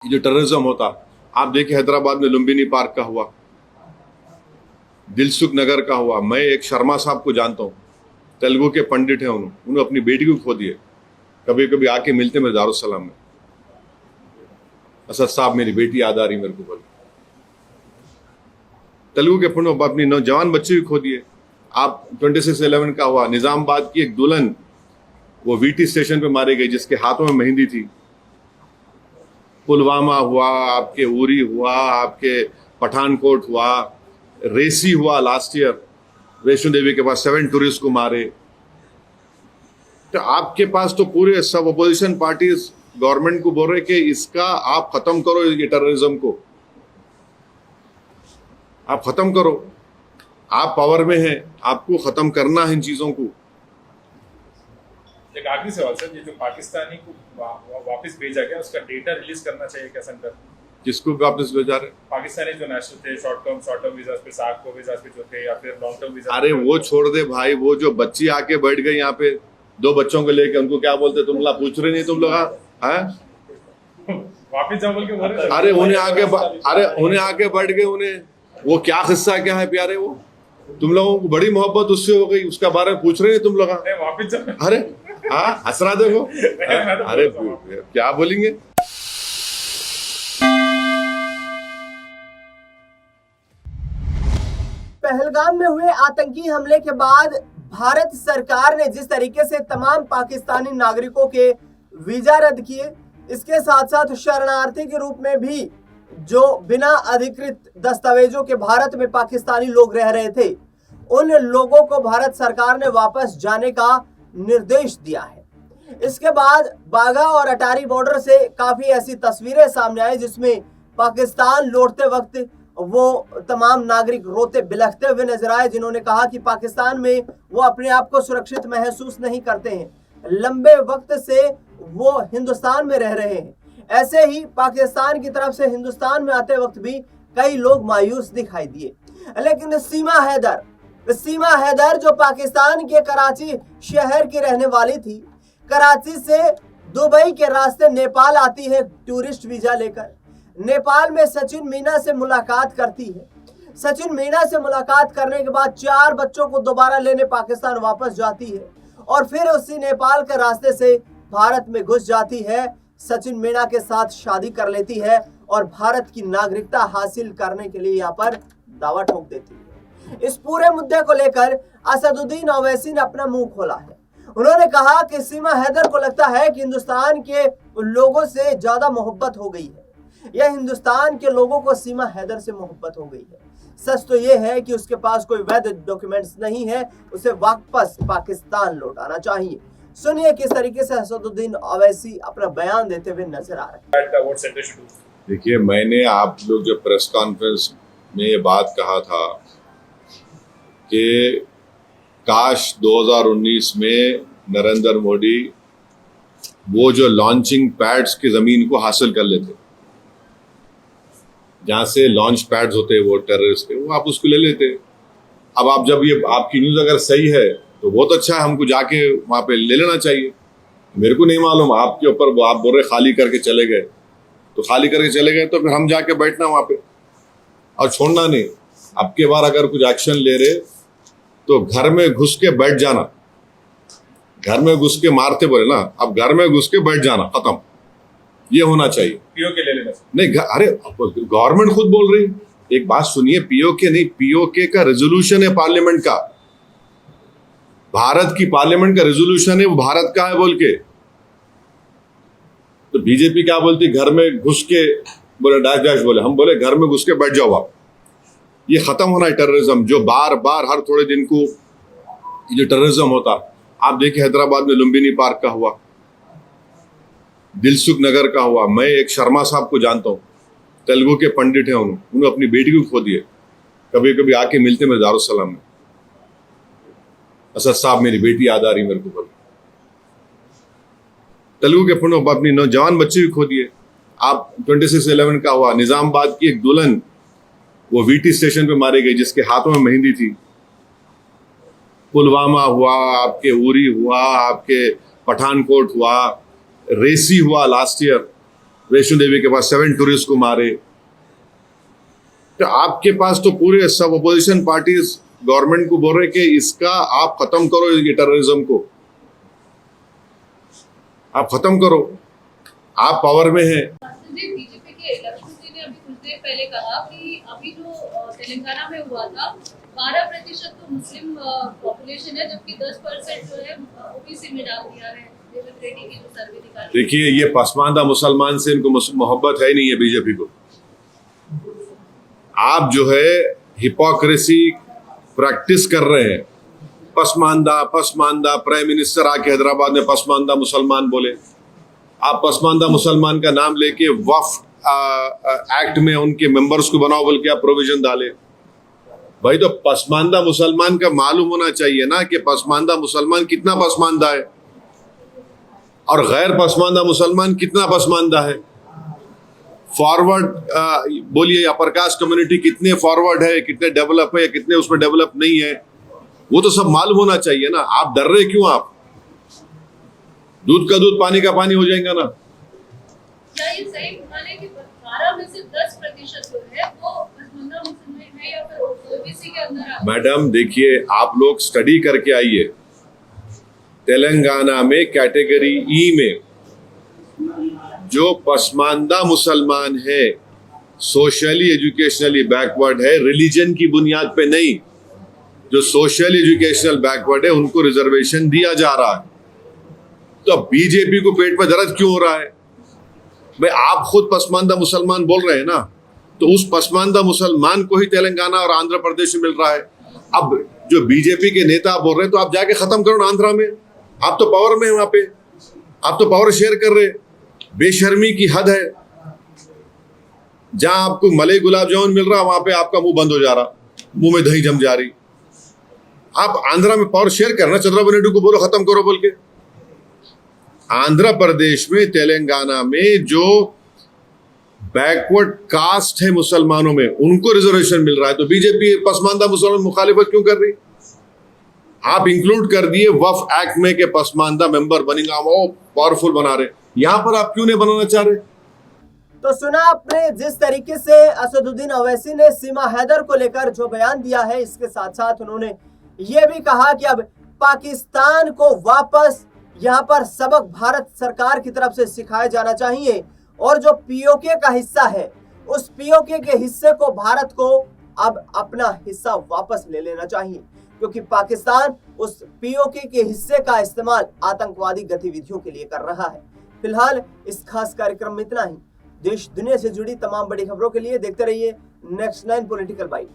जो टेररिज्म होता, आप देखिए हैदराबाद में लुम्बिनी पार्क का हुआ, दिलसुख नगर का हुआ। मैं एक शर्मा साहब को जानता हूँ, तेलुगु के पंडित हैं, उन्होंने अपनी बेटी को खो दिए। कभी कभी आके मिलते मेरे दारुसलाम में, असद साहब मेरी बेटी याद आ रही मेरे को बोले। तेलुगु के पंडित अपनी नौजवान बच्चे भी खो दिए। आप 26/11 का हुआ, निजामाबाद की एक दुल्हन वो वीटी स्टेशन पे मारी गई जिसके हाथों में मेहंदी थी। पुलवामा हुआ, आपके उरी हुआ, आपके पठानकोट हुआ, रेसी हुआ लास्ट ईयर, वैष्णो देवी के पास 7 टूरिस्ट को मारे। तो आपके पास तो पूरे सब अपोजिशन पार्टीज गवर्नमेंट को बोल रहे कि इसका आप खत्म करो, ये टेररिज्म को आप खत्म करो। आप पावर में हैं, आपको खत्म करना है इन चीजों को। एक आखिरी सवाल सर, ये जो पाकिस्तानी को वापस भेजा गया उसका डेटा रिलीज करना चाहिए क्या सेंटर? किसको वापस भेजा रहे? पाकिस्तानी जो नेशनल थे, शॉर्ट टर्म वीजा पे, साग को वीजा पे जो थे, या फिर लॉन्ग टर्म वीजा। अरे वो छोड़ दे भाई, वो जो बच्ची आके बैठ गई यहाँ पे 2 बच्चों को लेके, उनको क्या बोलते? तुम लोग पूछ रहे नहीं, तुम लोग वापिस जाओ बोल के बोल रहे। अरे उन्हें आके बैठ गए। उन्हें वो क्या किस्सा क्या है प्यारे? वो तुम लोगों को बड़ी मोहब्बत उससे हो गई, उसका बारे में पूछ रहे नहीं तुम लोग? वापिस जाओ। अरे हाँ, हंसरा देखो। अरे क्या बोलेंगे? पहलगाम में हुए आतंकी हमले के बाद भारत सरकार ने जिस तरीके से तमाम पाकिस्तानी नागरिकों के वीजा रद्द किए, इसके साथ साथ शरणार्थी के रूप में भी जो बिना अधिकृत दस्तावेजों के भारत में पाकिस्तानी लोग रह रहे थे, उन लोगों को भारत सरकार ने वापस जाने का निर्देश दिया है। इसके बाद बाघा और अटारी बॉर्डर से काफी ऐसी तस्वीरें सामने आई जिसमें पाकिस्तान लौटते वक्त वो तमाम नागरिक रोते बिलखते हुए नजर आए, जिन्होंने कहा कि पाकिस्तान में वो अपने आप को सुरक्षित महसूस नहीं करते हैं, लंबे वक्त से वो हिंदुस्तान में रह रहे हैं। ऐसे ही पाकिस्तान की तरफ से हिंदुस्तान में आते वक्त भी कई लोग मायूस दिखाई दिए। लेकिन सीमा हैदर जो पाकिस्तान के कराची शहर की रहने वाली थी, कराची से दुबई के रास्ते नेपाल आती है टूरिस्ट वीजा लेकर। नेपाल में सचिन मीना से मुलाकात करती है। सचिन मीना से मुलाकात करने के बाद 4 बच्चों को दोबारा लेने पाकिस्तान वापस जाती है और फिर उसी नेपाल के रास्ते से भारत में घुस जाती है। सचिन मीना के साथ शादी कर लेती है और भारत की नागरिकता हासिल करने के लिए यहाँ पर दावा ठोक देती है। इस पूरे मुद्दे को लेकर असदुद्दीन ओवैसी ने अपना मुंह खोला है। उन्होंने कहा कि सीमा हैदर को लगता है कि हिंदुस्तान के लोगों से ज्यादा मोहब्बत हो गई है, या हिंदुस्तान के लोगों को सीमा हैदर से मोहब्बत हो गई है। सच तो यह है कि उसके पास कोई वैध डॉक्यूमेंट्स नहीं है, उसे वापस पाकिस्तान लौटाना चाहिए। सुनिए किस तरीके से असदुद्दीन ओवैसी अपना बयान देते हुए नजर आ रहे हैं। देखिए, मैंने आप लोग जब प्रेस कॉन्फ्रेंस में ये बात कहा था कि काश 2019 में नरेंद्र मोदी वो जो लॉन्चिंग पैड्स की जमीन को हासिल कर लेते, जहां से लॉन्च पैड्स होते वो टेररिस्ट के, वो आप उसको ले लेते। अब आप जब ये आपकी न्यूज अगर सही है तो बहुत अच्छा है, हमको जाके वहां पे ले लेना चाहिए। मेरे को नहीं मालूम आपके ऊपर, वो आप बोल रहे खाली करके चले गए, तो खाली करके चले गए तो फिर हम जाके बैठना वहां पे और छोड़ना नहीं। अब के बार अगर कुछ एक्शन ले रहे तो घर में घुस के बैठ जाना, घर में घुस के मारते बोले ना, अब घर में घुस के बैठ जाना, खत्म। ये होना चाहिए। पीओके ले लेना नहीं, अरे गवर्नमेंट खुद बोल रही, एक बात सुनिए, पीओके नहीं, पीओके का रेजोल्यूशन है पार्लियामेंट का, भारत की पार्लियामेंट का रेजोल्यूशन है, वो भारत का है बोल के। तो बीजेपी क्या बोलती, घर में घुस के बोले डैश डैश बोले, हम बोले घर में घुस के बैठ जाओ आप। ये खत्म होना है टेररिज्म, जो बार बार हर थोड़े दिन को जो टेररिज्म होता। आप देखिए हैदराबाद में लुम्बिनी पार्क का हुआ, दिलसुख नगर का हुआ। मैं एक शर्मा साहब को जानता हूँ, तेलुगु के पंडित हैं, उन्होंने अपनी बेटी को खो दिए। कभी कभी आके मिलते मेरे दारुसलाम में, असद साहब मेरी बेटी याद आ रही मेरे को बोले। तेलुगु के पंडित अपनी नौजवान बच्चे भी खो दिए। आप 26/11 का हुआ, निजामाबाद की एक दुल्हन वो वीटी स्टेशन पे मारी गई जिसके हाथों में मेहंदी थी। पुलवामा हुआ, आपके उरी हुआ, आपके पठानकोट हुआ, रेसी हुआ लास्ट ईयर, वैष्णो देवी के पास 7 टूरिस्ट को मारे। तो आपके पास तो पूरे सब अपोजिशन पार्टीज गवर्नमेंट को बोल रहे कि इसका आप खत्म करो, ये टेररिज्म को आप खत्म करो, आप पावर में हैं। बीजेपी के लक्ष्मण ने अभी कुछ देर पहले कहा कि अभी जो तेलंगाना में हुआ था 12% तो मुस्लिम पॉपुलेशन है, जबकि 10% जो है ओबीसी में डाल दिया है। देवेंद्र रेड्डी की जो सर्वे निकाली, देखिए ये पसमानदा मुसलमान से इनको मोहब्बत है नहीं है बीजेपी को। आप जो है हिपोक्रेसी प्रैक्टिस कर रहे हैं। पसमानदा पसमानदा, प्राइम मिनिस्टर आके हैदराबाद में पसमानदा मुसलमान बोले। आप पसमानदा मुसलमान का नाम लेके वक्फ एक्ट में उनके मेंबर्स को बनाओ बोल के आप प्रोविजन डाले। भाई तो पसमानदा मुसलमान का मालूम होना चाहिए ना कि पसमानदा मुसलमान कितना पसमानदा है और गैर पसमानदा मुसलमान कितना पसमानदा है। फॉरवर्ड बोलिए अपर कास्ट कम्युनिटी कितने फॉरवर्ड है, कितने डेवलप है, कितने उसमें डेवलप नहीं है, वो तो सब मालूम होना चाहिए ना। आप डर रहे क्यों? आप दूध का दूध पानी का पानी हो जाएगा ना। क्या ये सही माने कि 12 में से 10% जो है वो पसमानदा मुसलमान है या फिर ओबीसी के अंदर आता है? मैडम देखिए, आप लोग स्टडी करके आइए। तेलंगाना में कैटेगरी ई में जो पसमानदा मुसलमान है, सोशली एजुकेशनली बैकवर्ड है, रिलीजन की बुनियाद पे नहीं, जो सोशल एजुकेशनल बैकवर्ड है उनको रिजर्वेशन दिया जा रहा है। तो बीजेपी को पेट में दर्द क्यों हो रहा है? भाई आप खुद पसमानदा मुसलमान बोल रहे हैं ना, तो उस पसमानदा मुसलमान को ही तेलंगाना और आंध्र प्रदेश में मिल रहा है। अब जो बीजेपी के नेता बोल रहे हैं तो आप जाके खत्म करो ना आंध्रा में। आप तो पावर में है वहां पे, आप तो पावर शेयर कर रहे। बेशर्मी की हद है। जहां आपको मलाई गुलाब जामुन मिल रहा वहां पे आपका मुंह बंद हो जा रहा, मुंह में दही जम जा रही। आप आंध्रा में पावर शेयर करना, चंद्रबाबू नायडू को बोलो खत्म करो बोल के। आंध्र प्रदेश में, तेलंगाना में जो बैकवर्ड कास्ट है मुसलमानों में, उनको रिजर्वेशन मिल रहा है। तो बीजेपी पसमानदा मुसलमान मुखालिफत क्यों कर रही? आप इंक्लूड कर दिए वक्फ एक्ट में के पसमानदा मेंबर बनेगा, वो पावरफुल बना रहे। यहां पर आप क्यों नहीं बनाना चाह रहे? तो सुना आपने जिस तरीके से असदुद्दीन ओवैसी ने सीमा हैदर को लेकर जो बयान दिया है, इसके साथ साथ उन्होंने ये भी कहा कि अब पाकिस्तान को वापस यहाँ पर सबक भारत सरकार की तरफ से सिखाया जाना चाहिए और जो पीओके का हिस्सा है, उस पीओके के हिस्से को भारत को अब अपना हिस्सा वापस ले लेना चाहिए, क्योंकि पाकिस्तान उस पीओके के हिस्से का इस्तेमाल आतंकवादी गतिविधियों के लिए कर रहा है। फिलहाल इस खास कार्यक्रम में इतना ही। देश दुनिया से जुड़ी तमाम बड़ी खबरों के लिए देखते रहिए नेक्स्ट 9 पॉलिटिकल बाइट।